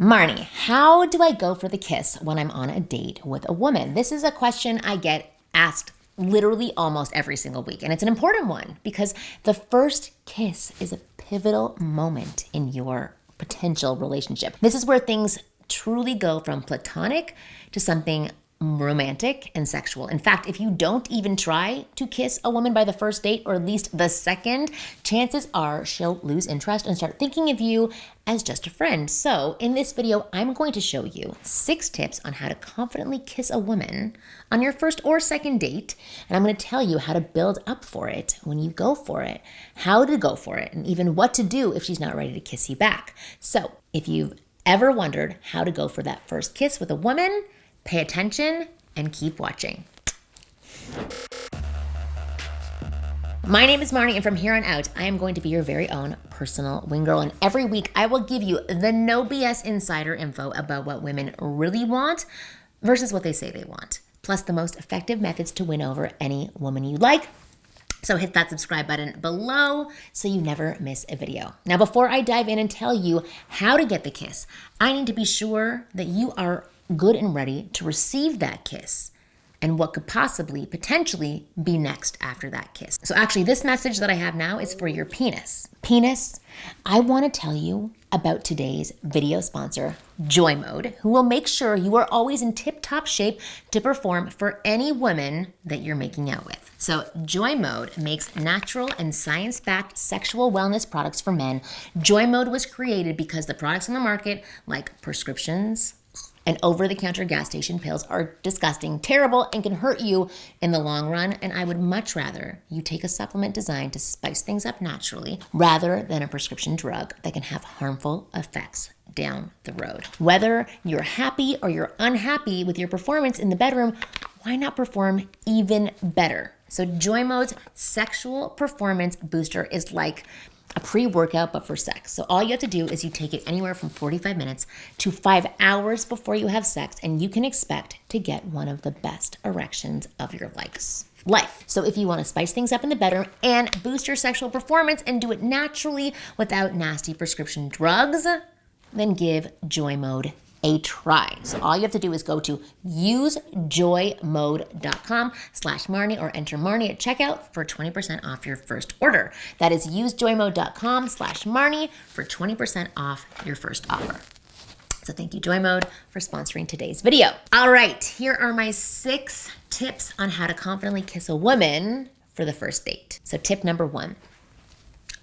Marni, how do I go for the kiss when I'm on a date with a woman? This is a question I get asked literally almost every single week. And it's an important one because the first kiss is a pivotal moment in your potential relationship. This is where things truly go from platonic to something romantic and sexual. In fact, if you don't even try to kiss a woman by the first date, or at least the second, chances are she'll lose interest and start thinking of you as just a friend. So in this video, I'm going to show you 6 tips on how to confidently kiss a woman on your first or second date. And I'm going to tell you how to build up for it when you go for it, how to go for it, and even what to do if she's not ready to kiss you back. So if you've ever wondered how to go for that first kiss with a woman, pay attention and keep watching. My name is Marni, and from here on out, I am going to be your very own personal wing girl. And every week, I will give you the no BS insider info about what women really want versus what they say they want, plus the most effective methods to win over any woman you like. So hit that subscribe button below so you never miss a video. Now, before I dive in and tell you how to get the kiss, I need to be sure that you are good and ready to receive that kiss and what could possibly, potentially be next after that kiss. So actually, this message that I have now is for your penis. Penis, I want to tell you about today's video sponsor, Joy Mode, who will make sure you are always in tip-top shape to perform for any woman that you're making out with. So Joy Mode makes natural and science-backed sexual wellness products for men. Joy Mode was created because the products on the market, like prescriptions and over-the-counter gas station pills, are disgusting, terrible, and can hurt you in the long run. And I would much rather you take a supplement designed to spice things up naturally rather than a prescription drug that can have harmful effects down the road. Whether you're happy or you're unhappy with your performance in the bedroom, why not perform even better? So Joy Mode's sexual performance booster is like a pre-workout, but for sex. So all you have to do is you take it anywhere from 45 minutes to 5 hours before you have sex, and you can expect to get one of the best erections of your life. So if you want to spice things up in the bedroom and boost your sexual performance and do it naturally without nasty prescription drugs, then give Joy Mode a try. So all you have to do is go to usejoymode.com/Marni or enter Marni at checkout for 20% off your first order. That is usejoymode.com/Marni for 20% off your first offer. So thank you, Joy Mode, for sponsoring today's video. All right, here are my 6 tips on how to confidently kiss a woman for the first date. So tip number 1.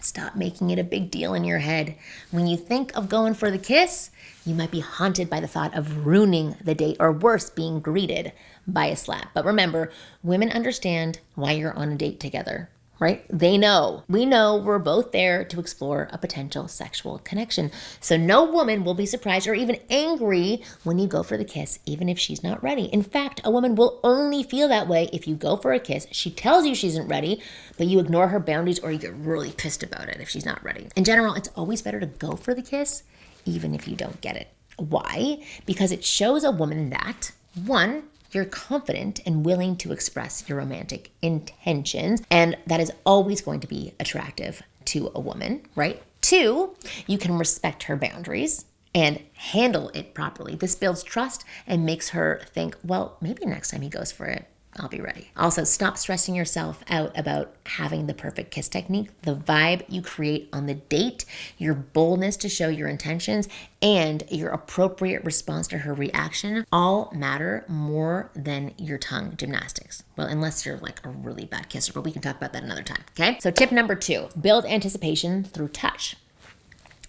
Stop making it a big deal in your head. When you think of going for the kiss, you might be haunted by the thought of ruining the date, or worse, being greeted by a slap. But remember, women understand why you're on a date together, right? They know. We know we're both there to explore a potential sexual connection. So no woman will be surprised or even angry when you go for the kiss, even if she's not ready. In fact, a woman will only feel that way if you go for a kiss, she tells you she isn't ready, but you ignore her boundaries or you get really pissed about it if she's not ready. In general, it's always better to go for the kiss, even if you don't get it. Why? Because it shows a woman that, 1, you're confident and willing to express your romantic intentions, and that is always going to be attractive to a woman, right? 2, you can respect her boundaries and handle it properly. This builds trust and makes her think, well, maybe next time he goes for it, I'll be ready. Also, stop stressing yourself out about having the perfect kiss technique. The vibe you create on the date, your boldness to show your intentions, and your appropriate response to her reaction all matter more than your tongue gymnastics. Well, unless you're like a really bad kisser, but we can talk about that another time, okay? So tip number 2, build anticipation through touch.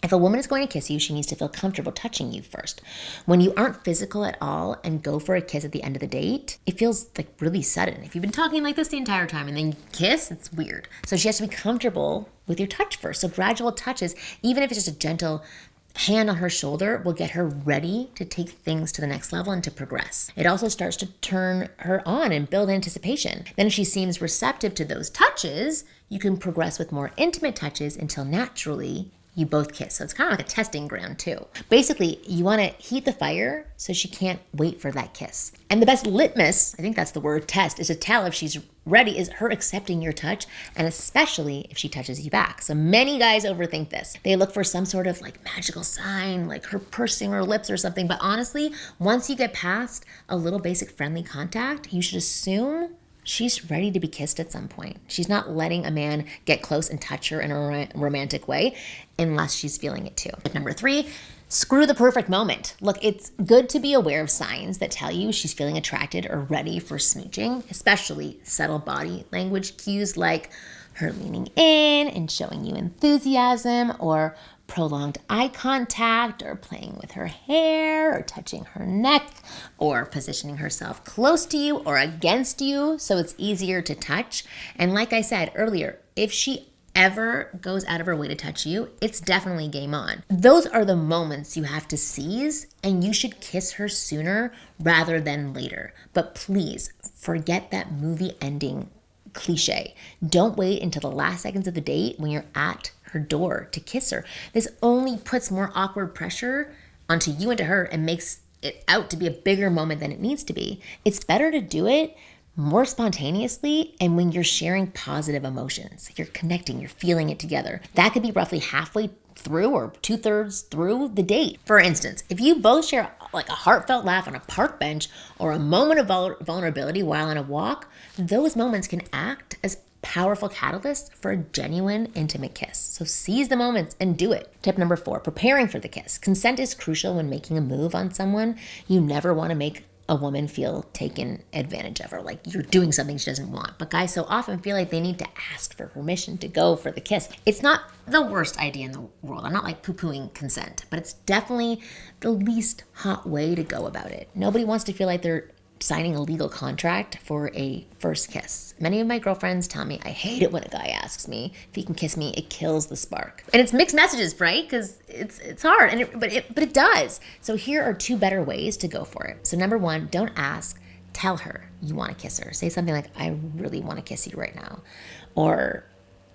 If a woman is going to kiss you, she needs to feel comfortable touching you first. When you aren't physical at all and go for a kiss at the end of the date, it feels like really sudden. If you've been talking like this the entire time and then you kiss, it's weird. So she has to be comfortable with your touch first. So gradual touches, even if it's just a gentle hand on her shoulder, will get her ready to take things to the next level and to progress. It also starts to turn her on and build anticipation. Then if she seems receptive to those touches, you can progress with more intimate touches until naturally you both kiss. So it's kind of like a testing ground too. Basically, you want to heat the fire so she can't wait for that kiss. And the best litmus, I think that's the word, test, is to tell if she's ready is her accepting your touch, and especially if she touches you back. So many guys overthink this. They look for some sort of like magical sign, like her pursing her lips or something. But honestly, once you get past a little basic friendly contact, you should assume she's ready to be kissed at some point. She's not letting a man get close and touch her in a romantic way unless she's feeling it too. Number 3, screw the perfect moment. Look, it's good to be aware of signs that tell you she's feeling attracted or ready for smooching, especially subtle body language cues like her leaning in and showing you enthusiasm, or prolonged eye contact, or playing with her hair, or touching her neck, or positioning herself close to you or against you so it's easier to touch. And like I said earlier, if she ever goes out of her way to touch you, it's definitely game on. Those are the moments you have to seize, and you should kiss her sooner rather than later. But please forget that movie ending cliche. Don't wait until the last seconds of the date when you're at her door to kiss her. This only puts more awkward pressure onto you and to her and makes it out to be a bigger moment than it needs to be. It's better to do it more spontaneously and when you're sharing positive emotions. You're connecting, you're feeling it together. That could be roughly halfway through or 2/3 through the date. For instance, if you both share like a heartfelt laugh on a park bench or a moment of vulnerability while on a walk, those moments can act as powerful catalysts for a genuine intimate kiss. So seize the moments and do it. Tip number 4, preparing for the kiss. Consent is crucial when making a move on someone. You never want to make a woman feel taken advantage of, or like you're doing something she doesn't want. But guys so often feel like they need to ask for permission to go for the kiss. It's not the worst idea in the world. I'm not like poo-pooing consent, but it's definitely the least hot way to go about it. Nobody wants to feel like they're signing a legal contract for a first kiss. Many of my girlfriends tell me, I hate it when a guy asks me if he can kiss me. It kills the spark. And it's mixed messages, right? Because it's hard, but it does. So here are 2 better ways to go for it. So number 1, don't ask. Tell her you want to kiss her. Say something like, I really want to kiss you right now. Or,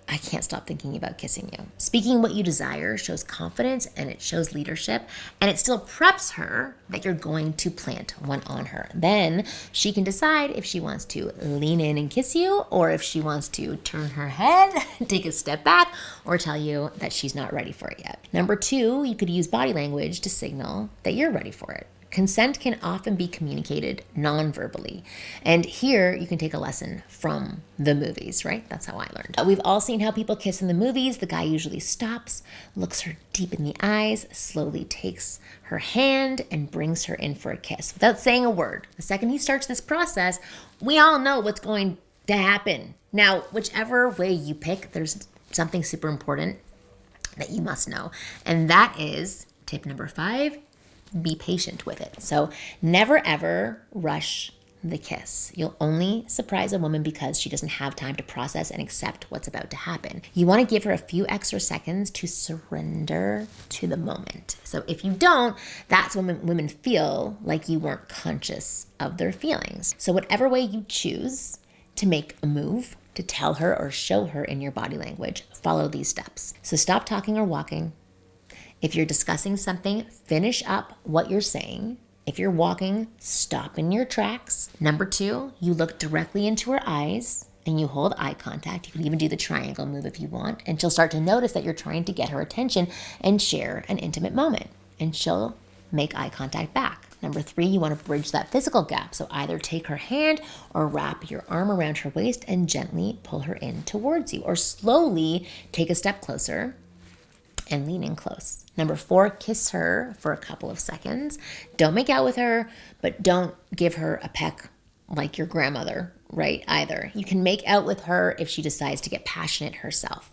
I can't stop thinking about kissing you. Speaking what you desire shows confidence and it shows leadership, and it still preps her that you're going to plant one on her. Then she can decide if she wants to lean in and kiss you, or if she wants to turn her head, take a step back, or tell you that she's not ready for it yet. Number 2, you could use body language to signal that you're ready for it. Consent can often be communicated non-verbally. And here you can take a lesson from the movies, right? That's how I learned. We've all seen how people kiss in the movies. The guy usually stops, looks her deep in the eyes, slowly takes her hand and brings her in for a kiss without saying a word. The second he starts this process, we all know what's going to happen. Now, whichever way you pick, there's something super important that you must know. And that is tip number 5, be patient with it. So never ever rush the kiss. You'll only surprise a woman because she doesn't have time to process and accept what's about to happen. You want to give her a few extra seconds to surrender to the moment. So if you don't, that's when women feel like you weren't conscious of their feelings. So whatever way you choose to make a move, to tell her or show her in your body language, follow these steps. So stop talking or walking. If you're discussing something, finish up what you're saying. If you're walking, stop in your tracks. Number 2, you look directly into her eyes and you hold eye contact. You can even do the triangle move if you want, and she'll start to notice that you're trying to get her attention and share an intimate moment, and she'll make eye contact back. Number 3, you want to bridge that physical gap. So either take her hand or wrap your arm around her waist and gently pull her in towards you, or slowly take a step closer and lean in close. Number 4, kiss her for a couple of seconds. Don't make out with her, but don't give her a peck like your grandmother, right, either. You can make out with her if she decides to get passionate herself.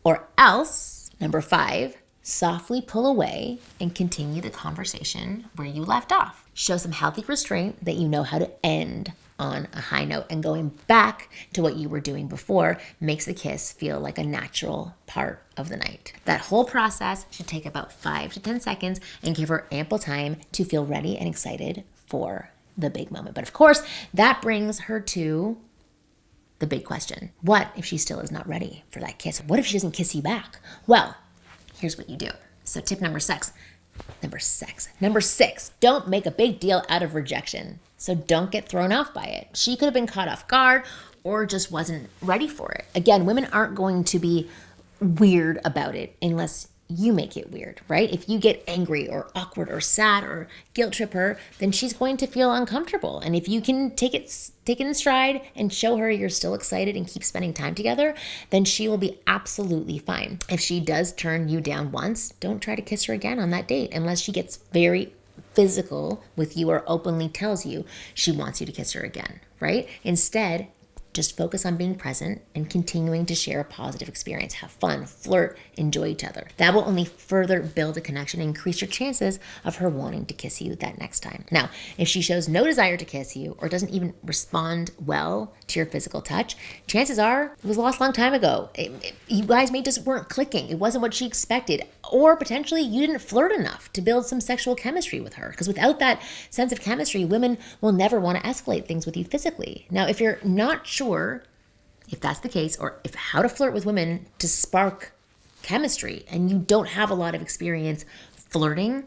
Or else, number 5, softly pull away and continue the conversation where you left off. Show some healthy restraint that you know how to end on a high note, and going back to what you were doing before makes the kiss feel like a natural part of the night. That whole process should take about 5 to 10 seconds and give her ample time to feel ready and excited for the big moment. But of course, that brings her to the big question. What if she still is not ready for that kiss? What if she doesn't kiss you back? Well, here's what you do. So tip number 6, don't make a big deal out of rejection. So don't get thrown off by it. She could have been caught off guard, or just wasn't ready for it. Again, women aren't going to be weird about it unless you make it weird, right? If you get angry or awkward or sad or guilt trip her, then she's going to feel uncomfortable. And if you can take it in stride and show her you're still excited and keep spending time together, then she will be absolutely fine. If she does turn you down once, don't try to kiss her again on that date unless she gets very physical with you or openly tells you she wants you to kiss her again, right? Instead, just focus on being present and continuing to share a positive experience. Have fun, flirt, enjoy each other. That will only further build a connection and increase your chances of her wanting to kiss you that next time. Now, if she shows no desire to kiss you or doesn't even respond well to your physical touch, chances are it was lost a long time ago. You guys may just weren't clicking. It wasn't what she expected. Or potentially you didn't flirt enough to build some sexual chemistry with her. Because without that sense of chemistry, women will never want to escalate things with you physically. Now, if you're not sure if that's the case or if how to flirt with women to spark chemistry and you don't have a lot of experience flirting,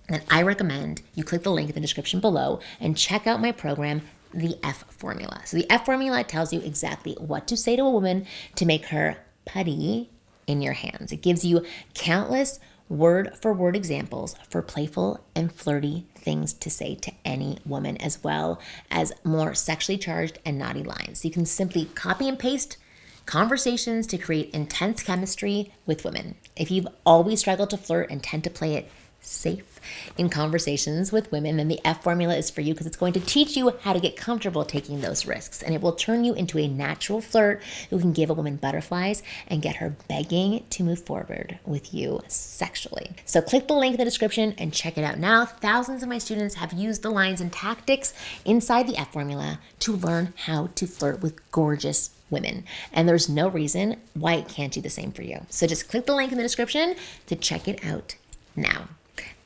then I recommend you click the link in the description below and check out my program, the F Formula. So the F Formula tells you exactly what to say to a woman to make her putty in your hands. It gives you countless word-for-word examples for playful and flirty things to say to any woman, as well as more sexually charged and naughty lines. So you can simply copy and paste conversations to create intense chemistry with women. If you've always struggled to flirt and tend to play it safe in conversations with women, then the F Formula is for you because it's going to teach you how to get comfortable taking those risks, and it will turn you into a natural flirt who can give a woman butterflies and get her begging to move forward with you sexually. So click the link in the description and check it out now. Thousands of my students have used the lines and tactics inside the F Formula to learn how to flirt with gorgeous women, and there's no reason why it can't do the same for you. So just click the link in the description to check it out now.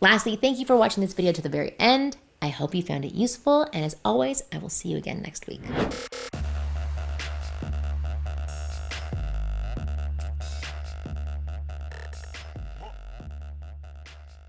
Lastly, thank you for watching this video to the very end. I hope you found it useful, and as always, I will see you again next week.